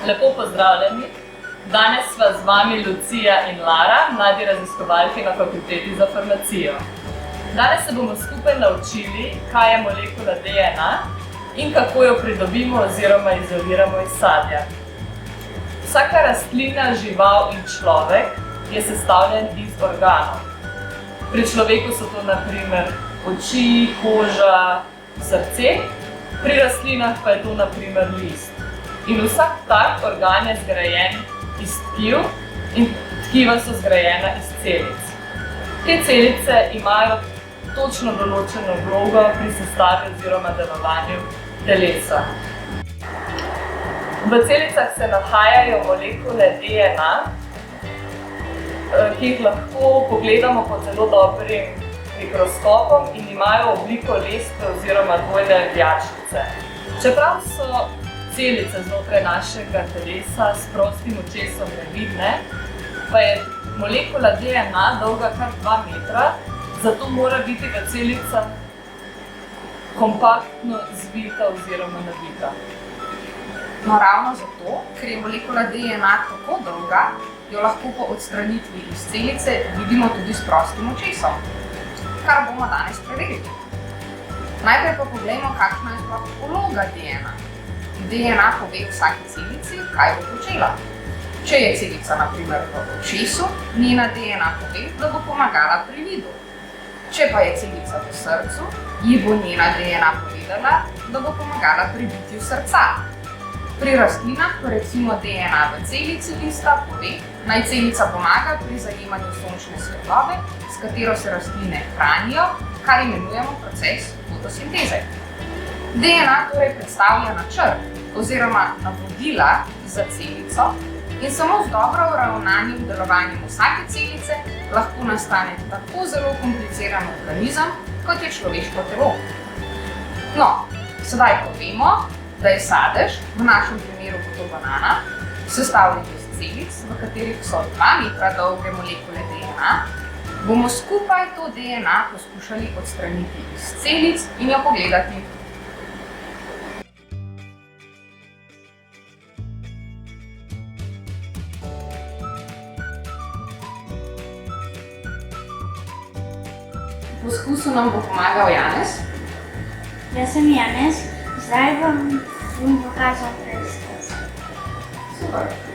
Lepo pozdravljeni. Danes sva z vami Lucija in Lara, mladi raziskovalki na Fakulteti za farmacijo. Danes se bomo skupaj naučili, kaj je molekula DNA in kako jo pridobimo oziroma izoliramo iz sadja. Vsaka rastlina, žival in človek je sestavljen iz organov. Pri človeku so to na primer oči, koža, srce, pri rastlinah pa je to na primer list. In vsak tak organ je zgrajen iz tkiv in tkiva so zgrajena iz celic. Te celice imajo točno določeno vlogo pri sestavi oziroma delovanju telesa. V celicah se nahajajo molekule DNA, ki jih lahko pogledamo pod zelo dobrim mikroskopom in imajo obliko lestve oziroma dvojne ljačnice. Čeprav so celice znotraj našega telesa s prostim očesom nevidne, pa je molekula DNA dolga kar 2 metra, zato mora biti v celicah kompaktno zvita oziroma navita. No, ravno zato, ker je molekula DNA tako dolga, jo lahko po odstranitvi iz celice vidimo tudi s prostim očesom, kar bomo danes preverili. Najprej pa poglejmo, kakšna je sploh vloga DNA. DNA pove vsaki celici, kaj bo počela. Če je celica na primer v očesu, njena DNA pove, da bo pomagala pri vidu. Če pa je celica v srcu, ji bo njena DNA povedala, da bo pomagala pri bitju srca. Pri rastlinah pa recimo DNA v celici lista pove, naj celica pomaga pri zajemanju sončne svetlobe, s katero se rastline hranijo, kar imenujemo proces fotosinteze. DNA torej predstavlja načrt oziroma navodila za celico in samo z dobro uravnanim delovanjem vsake celice lahko nastane tako zelo kompliciran organizem, kot je človeško telo. No, sedaj pa vemo, da je sadež, v našem primeru bo to banana, sestavljen iz celic, v katerih so 2 metra dolge molekule DNA, bomo skupaj to DNA poskušali odstraniti iz celic in jo pogledati. V poskusu nam bo pomagal Janez. Jaz sem Janez, zdaj bom pokazal preizkus. Super.